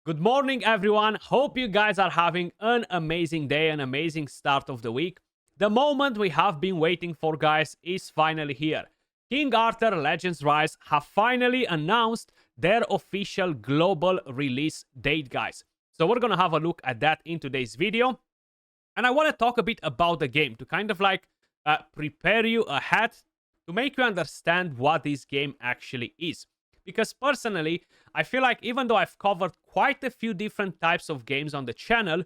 Good morning, everyone. Hope you guys are having an amazing day, an amazing start of the week. The moment we have been waiting for, guys, is finally here. King Arthur Legends Rise have finally announced their official global release date, guys. So we're gonna have a look at that in today's video. And I want to talk a bit about the game to kind of like prepare you ahead to make you understand what this game actually is. Because personally, I feel like even though I've covered quite a few different types of games on the channel,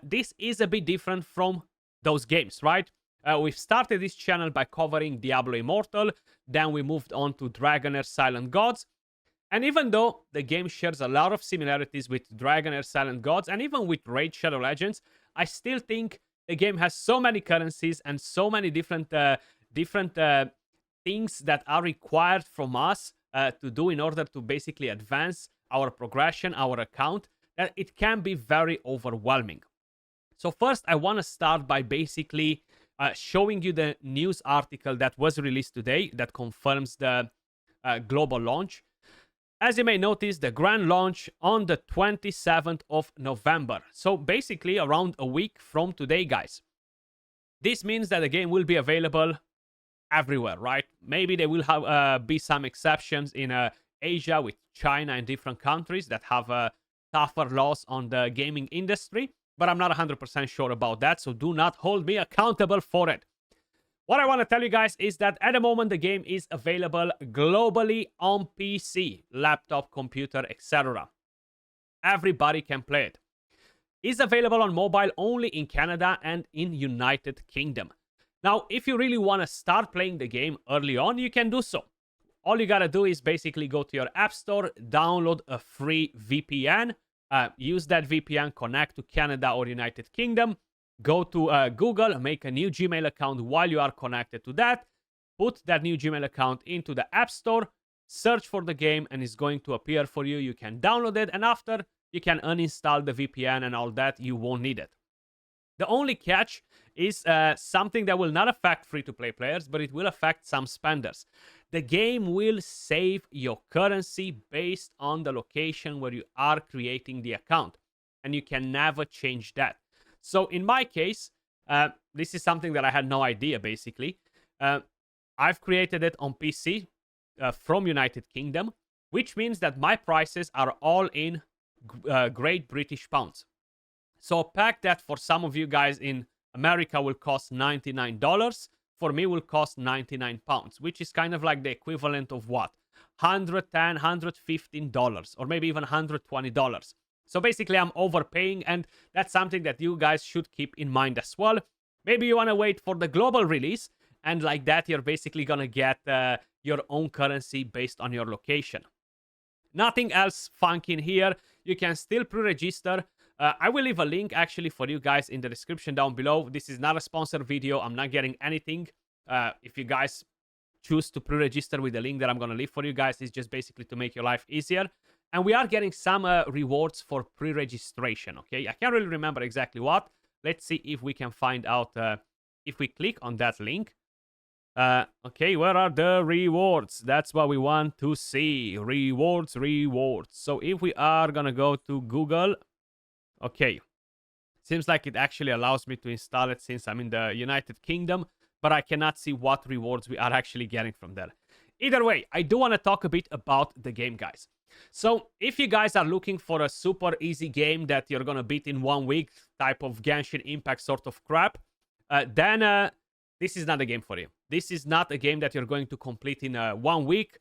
this is a bit different from those games, right? We've started this channel by covering Diablo Immortal, then we moved on to Dragonair Silent Gods. And even though the game shares a lot of similarities with Dragonair Silent Gods and even with Raid Shadow Legends, I still think the game has so many currencies and so many different things that are required from us to do in order to basically advance our progression, our account, that it can be very overwhelming. So first, I want to start by basically showing you the news article that was released today that confirms the global launch. As you may notice, the grand launch on the 27th of November. So basically around a week from today, guys. This means that the game will be available everywhere, right? Maybe there will have be some exceptions in Asia with China and different countries that have tougher laws on the gaming industry, but I'm not 100% sure about that, so do not hold me accountable for it. What I want to tell you guys is that at the moment the game is available globally on PC, laptop, computer, etc. Everybody can play it. It's available on mobile only in Canada and in United Kingdom. Now, if you really want to start playing the game early on, you can do so. All you gotta do is basically go to your app store, download a free VPN, use that VPN, connect to Canada or United Kingdom, go to Google, make a new Gmail account while you are connected to that, put that new Gmail account into the App Store, search for the game, and it's going to appear for you. You can download it, and after, you can uninstall the VPN and all that. You won't need it. The only catch is something that will not affect free-to-play players, but it will affect some spenders. The game will save your currency based on the location where you are creating the account, and you can never change that. So in my case, this is something that I had no idea, basically. I've created it on PC from United Kingdom, which means that my prices are all in Great British Pounds. So a pack that for some of you guys in America will cost $99, for me will cost £99, which is kind of like the equivalent of what? $110, $115, or maybe even $120. So basically, I'm overpaying, and that's something that you guys should keep in mind as well. Maybe you want to wait for the global release, and like that, you're basically going to get your own currency based on your location. Nothing else funky in here. You can still pre-register. I will leave a link actually for you guys in the description down below. This is not a sponsored video. I'm not getting anything. If you guys choose to pre-register with the link that I'm going to leave for you guys, it's just basically to make your life easier. And we are getting some rewards for pre-registration, okay? I can't really remember exactly what. Let's see if we can find out if we click on that link. Okay, where are the rewards? That's what we want to see. Rewards, rewards. So if we are gonna go to Google, okay. Seems like it actually allows me to install it since I'm in the United Kingdom, but I cannot see what rewards we are actually getting from there. Either way, I do want to talk a bit about the game, guys. So if you guys are looking for a super easy game that you're gonna beat in 1 week, type of Genshin Impact sort of crap, then this is not a game for you. This is not a game that you're going to complete in 1 week.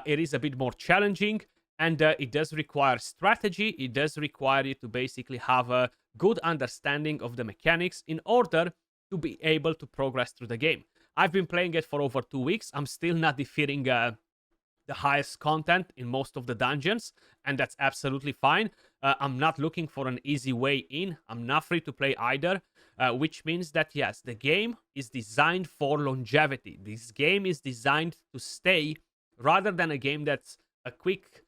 It is a bit more challenging, and it does require strategy. It does require you to basically have a good understanding of the mechanics in order to be able to progress through the game. I've been playing it for over 2 weeks. I'm still not defeating the highest content in most of the dungeons, and that's absolutely fine. I'm not looking for an easy way in. I'm not free to play either, which means that yes, the game is designed for longevity. This game is designed to stay rather than a game that's a quick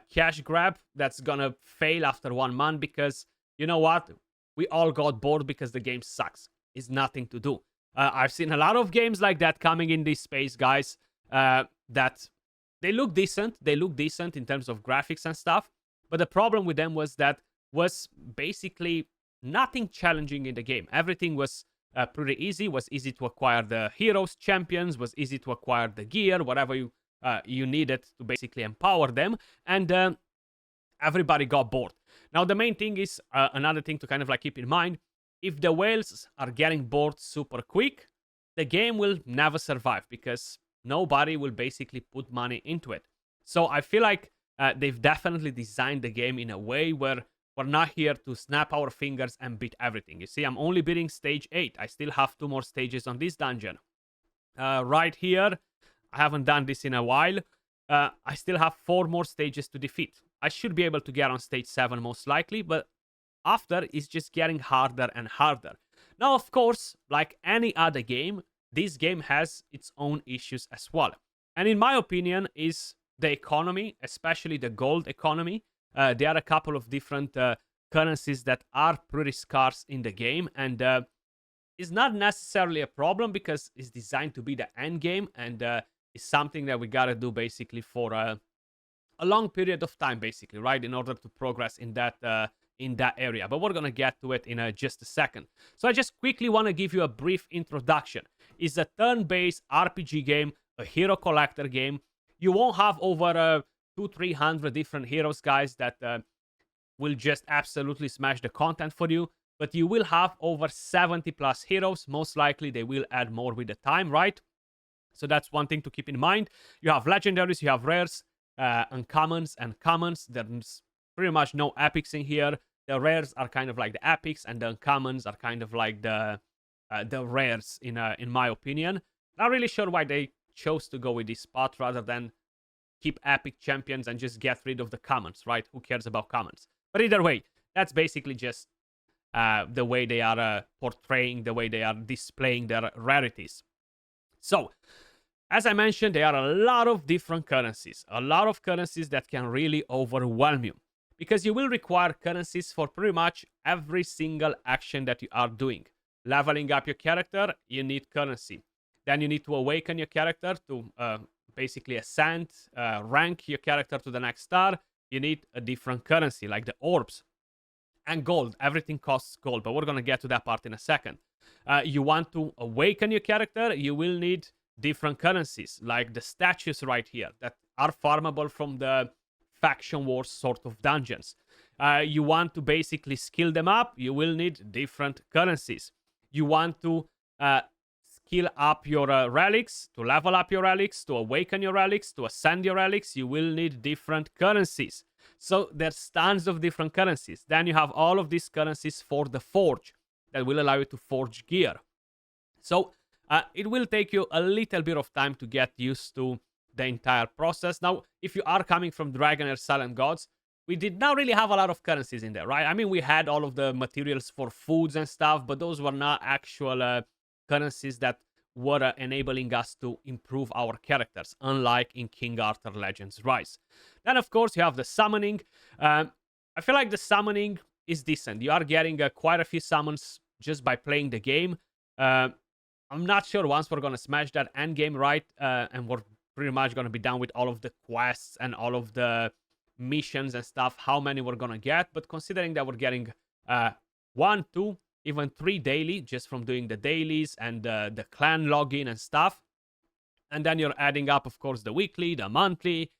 cash grab that's gonna fail after 1 month because, you know what, we all got bored because the game sucks. It's nothing to do. I've seen a lot of games like that coming in this space, guys, that they look decent. They look decent in terms of graphics and stuff. But the problem with them was that was basically nothing challenging in the game. Everything was pretty easy. Was easy to acquire the heroes, champions. Was easy to acquire the gear, whatever you needed to basically empower them, and everybody got bored. Now the main thing is another thing to kind of like keep in mind: if the whales are getting bored super quick, the game will never survive because nobody will basically put money into it. So I feel like they've definitely designed the game in a way where we're not here to snap our fingers and beat everything. You see, I'm only beating stage 8. I still have 2 more stages on this dungeon. Right here, I haven't done this in a while. I still have 4 more stages to defeat. I should be able to get on stage 7 most likely, but after it's just getting harder and harder. Now, of course, like any other game, this game has its own issues as well. And in my opinion, is the economy, especially the gold economy. There are a couple of different currencies that are pretty scarce in the game, and it's not necessarily a problem because it's designed to be the end game, and it's something that we gotta do basically for a long period of time, basically, right, in order to progress in that area. But we're gonna get to it in just a second. So I just quickly want to give you a brief introduction. It's a turn-based RPG game, a hero collector game. You won't have over 200-300 different heroes, guys, that will just absolutely smash the content for you. But you will have over 70 plus heroes. Most likely they will add more with the time, right? So that's one thing to keep in mind. You have legendaries, you have rares, uncommons and commons. There's pretty much no epics in here. The rares are kind of like the epics, and the uncommons are kind of like the rares in my opinion. Not really sure why they chose to go with this spot rather than keep epic champions and just get rid of the commons, right? Who cares about commons? But either way, that's basically just the way they are portraying, the way they are displaying their rarities. So, as I mentioned, there are a lot of different currencies. A lot of currencies that can really overwhelm you. Because you will require currencies for pretty much every single action that you are doing. Leveling up your character, you need currency. Then you need to awaken your character to basically ascend, rank your character to the next star. You need a different currency, like the orbs. And gold. Everything costs gold, but we're going to get to that part in a second. You want to awaken your character, you will need different currencies, like the statues right here that are farmable from the faction wars sort of dungeons. You want to basically skill them up, you will need different currencies. You want to skill up your relics, to level up your relics, to awaken your relics, to ascend your relics, you will need different currencies. So there's tons of different currencies. Then you have all of these currencies for the forge that will allow you to forge gear. So it will take you a little bit of time to get used to the entire process. Now, if you are coming from Dragonair Silent Gods, we did not really have a lot of currencies in there, right? I mean, we had all of the materials for foods and stuff, but those were not actual currencies that were enabling us to improve our characters, unlike in King Arthur Legends Rise. Then, of course, you have the summoning. I feel like the summoning is decent. You are getting quite a few summons just by playing the game. I'm not sure once we're going to smash that end game, right? And we're pretty much going to be done with all of the quests and all of the missions and stuff, how many we're going to get. But considering that we're getting 1, 2, even 3 daily just from doing the dailies and the clan login and stuff. And then you're adding up, of course, the weekly, the monthly,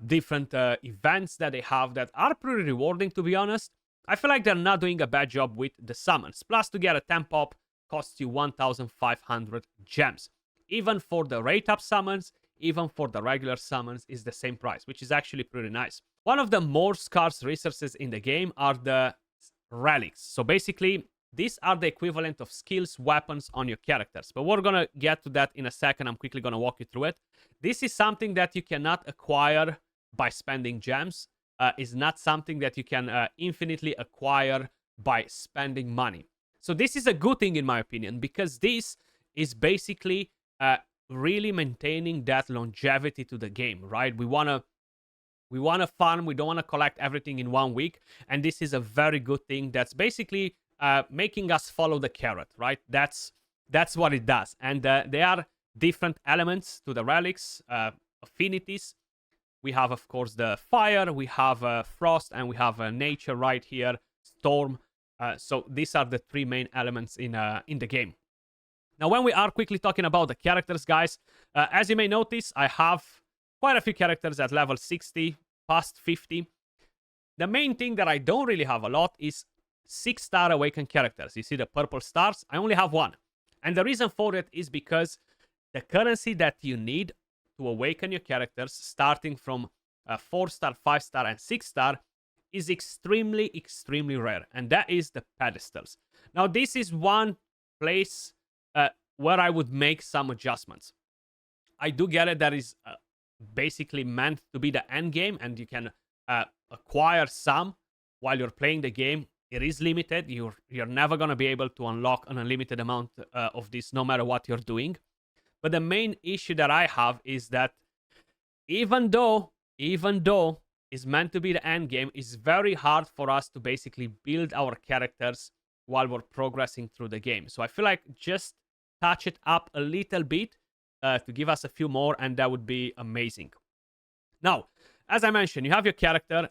different events that they have that are pretty rewarding, to be honest. I feel like they're not doing a bad job with the summons. Plus, to get a 10 pop costs you 1,500 gems. Even for the rate up summons, even for the regular summons, is the same price, which is actually pretty nice. One of the more scarce resources in the game are the relics. So basically, these are the equivalent of skills, weapons on your characters. But we're going to get to that in a second. I'm quickly going to walk you through it. This is something that you cannot acquire by spending gems. It's not something that you can infinitely acquire by spending money. So this is a good thing, in my opinion, because this is basically really maintaining that longevity to the game, right? We want to farm. We don't want to collect everything in 1 week. And this is a very good thing that's basically making us follow the carrot, right? That's what it does. And there are different elements to the relics, affinities. We have, of course, the fire, we have frost, and we have nature right here, storm. So these are the three main elements in the game. Now, when we are quickly talking about the characters, guys, as you may notice, I have quite a few characters at level 60, past 50. The main thing that I don't really have a lot is 6-star awakened characters. You see the purple stars? I only have one. And the reason for it is because the currency that you need to awaken your characters, starting from 4-star, 5-star, and 6-star, is extremely, extremely rare. And that is the pedestals. Now, this is one place where I would make some adjustments. I do get it. That is basically meant to be the end game, and you can acquire some while you're playing the game. It is limited. You're never going to be able to unlock an unlimited amount of this, no matter what you're doing. But the main issue that I have is that even though it's meant to be the end game, it's very hard for us to basically build our characters while we're progressing through the game. So I feel like just touch it up a little bit to give us a few more, and that would be amazing. Now, as I mentioned, you have your character.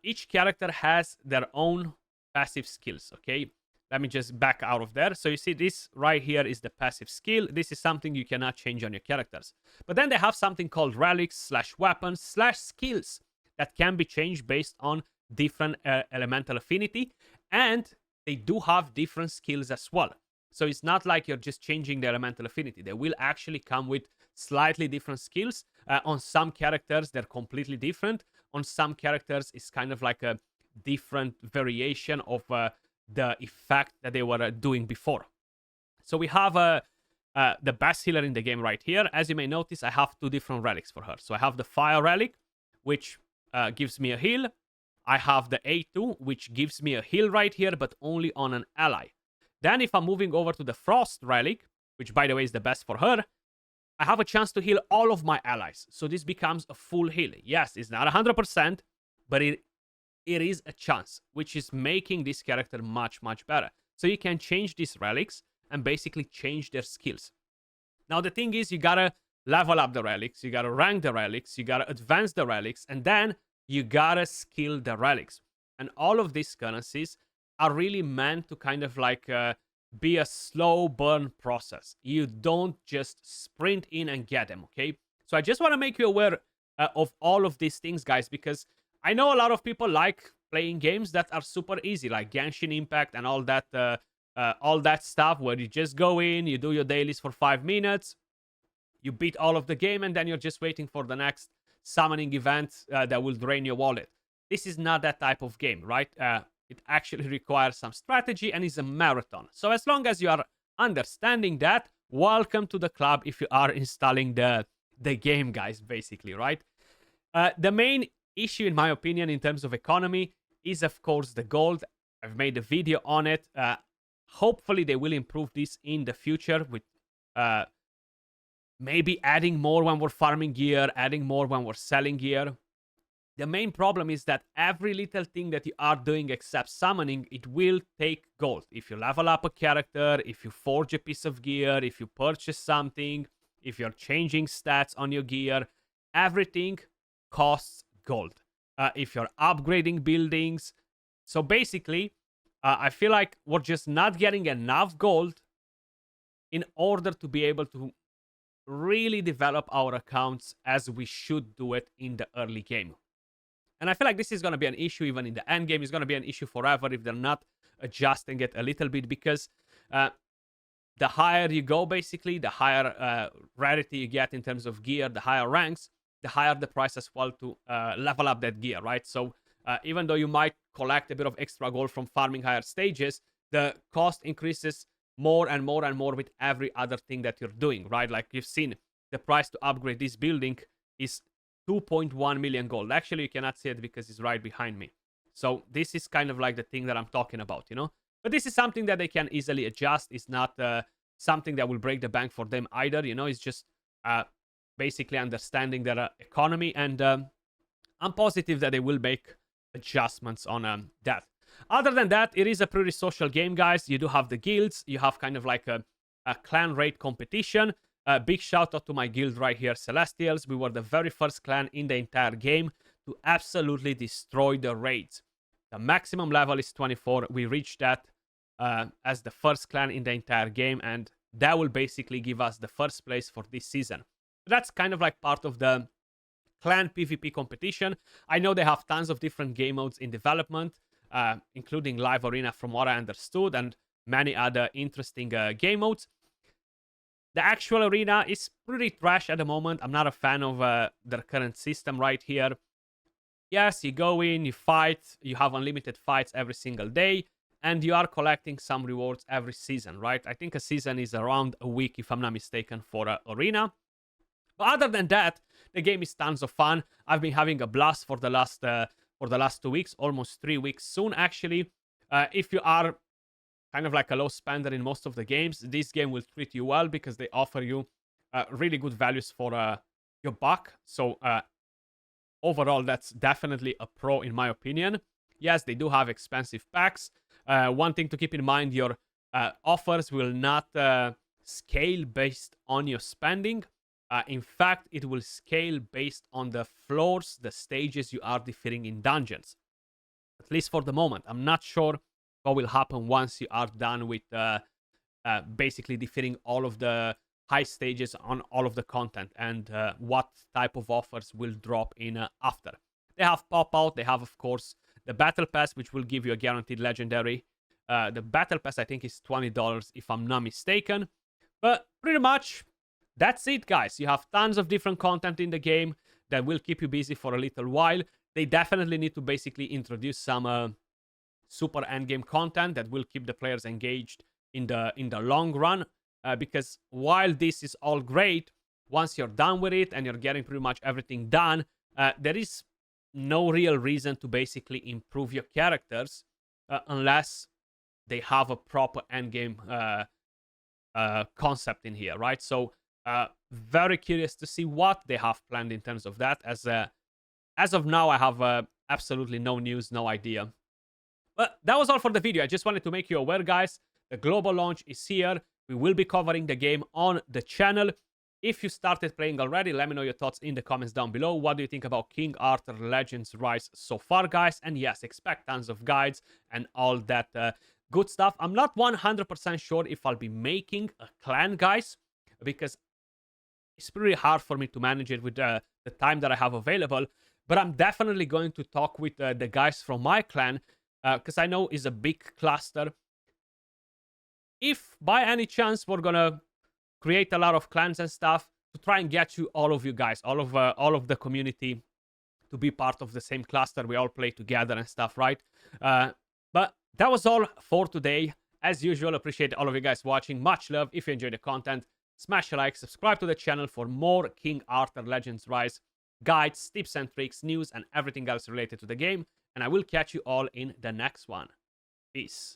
Each character has their own passive skills, okay? Let me just back out of there. So you see this right here is the passive skill. This is something you cannot change on your characters. But then they have something called relics / weapons / skills that can be changed based on different elemental affinity. And they do have different skills as well. So it's not like you're just changing the elemental affinity. They will actually come with slightly different skills. On some characters, they're completely different. On some characters, it's kind of like a different variation of the effect that they were doing before. So we have the best healer in the game right here. As you may notice, I have two different relics for her. So I have the fire relic, which gives me a heal. I have the A2, which gives me a heal right here, but only on an ally. Then if I'm moving over to the frost relic, which by the way is the best for her, I have a chance to heal all of my allies. So this becomes a full heal. Yes, it's not 100%, but it is a chance, which is making this character much, much better. So you can change these relics and basically change their skills. Now, the thing is, you gotta level up the relics, you gotta rank the relics, you gotta advance the relics, and then you gotta skill the relics. And all of these currencies are really meant to kind of like be a slow burn process. You don't just sprint in and get them, okay? So I just want to make you aware of all of these things, guys, because I know a lot of people like playing games that are super easy, like Genshin Impact and all that stuff, where you just go in, you do your dailies for 5 minutes, you beat all of the game, and then you're just waiting for the next summoning event that will drain your wallet. This is not that type of game, right? It actually requires some strategy and is a marathon. So as long as you are understanding that, welcome to the club if you are installing the game, guys, basically, right? The main issue, in my opinion, in terms of economy is, of course, the gold. I've made a video on it. Hopefully, they will improve this in the future with maybe adding more when we're farming gear, adding more when we're selling gear. The main problem is that every little thing that you are doing except summoning, it will take gold. If you level up a character, if you forge a piece of gear, if you purchase something, if you're changing stats on your gear, everything costs gold. If you're upgrading buildings. So basically, I feel like we're just not getting enough gold in order to be able to really develop our accounts as we should do it in the early game. And I feel like this is going to be an issue even in the end game. It's going to be an issue forever if they're not adjusting it a little bit, because the higher you go, basically, the higher rarity you get in terms of gear, the higher ranks, the higher the price as well to level up that gear, right? So even though you might collect a bit of extra gold from farming higher stages, the cost increases more and more and more with every other thing that you're doing, right? Like you've seen, the price to upgrade this building is 2.1 million gold. Actually, you cannot see it because it's right behind me. So this is kind of like the thing that I'm talking about, you know? But this is something that they can easily adjust. It's not something that will break the bank for them either, you know? It's just basically understanding their economy, and I'm positive that they will make adjustments on that. Other than that, it is a pretty social game, guys. You do have the guilds. You have kind of like a clan raid competition. Big shout out to my guild right here, Celestials. We were the very first clan in the entire game to absolutely destroy the raids. The maximum level is 24. We reached that as the first clan in the entire game, and that will basically give us the first place for this season. That's kind of like part of the clan PvP competition. I know they have tons of different game modes in development, including live arena from what I understood, and many other interesting game modes. The actual arena is pretty trash at the moment. I'm not a fan of their current system right here. Yes, you go in, you fight, you have unlimited fights every single day, and you are collecting some rewards every season, right? I think a season is around a week, if I'm not mistaken, for arena. But other than that, the game is tons of fun. I've been having a blast for the last 2 weeks, almost 3 weeks soon, actually. If you are kind of like a low spender in most of the games, this game will treat you well because they offer you really good values for your buck. So overall, that's definitely a pro in my opinion. Yes, they do have expensive packs. One thing to keep in mind, your offers will not scale based on your spending. In fact, it will scale based on the floors, the stages you are defeating in dungeons. At least for the moment. I'm not sure what will happen once you are done with basically defeating all of the high stages on all of the content, and what type of offers will drop in after. They have pop-out, they have, of course, the Battle Pass, which will give you a guaranteed legendary. The Battle Pass, I think, is $20, if I'm not mistaken. But pretty much, that's it, guys. You have tons of different content in the game that will keep you busy for a little while. They definitely need to basically introduce some super endgame content that will keep the players engaged in the long run. Because while this is all great, once you're done with it and you're getting pretty much everything done, there is no real reason to basically improve your characters unless they have a proper endgame concept in here, right? So very curious to see what they have planned in terms of that. As of now, I have absolutely no news, no idea. But that was all for the video. I just wanted to make you aware, guys. The global launch is here. We will be covering the game on the channel. If you started playing already, let me know your thoughts in the comments down below. What do you think about King Arthur Legends Rise so far, guys? And yes, expect tons of guides and all that good stuff. I'm not 100% sure if I'll be making a clan, guys, because it's pretty hard for me to manage it with the time that I have available. But I'm definitely going to talk with the guys from my clan, because I know it's a big cluster. If by any chance we're gonna create a lot of clans and stuff to try and get you, all of you guys, all of the community, to be part of the same cluster, we all play together and stuff, right? But that was all for today. As usual, appreciate all of you guys watching. Much love. If you enjoyed the content, smash a like, subscribe to the channel for more King Arthur Legends Rise guides, tips and tricks, news, and everything else related to the game. And I will catch you all in the next one. Peace.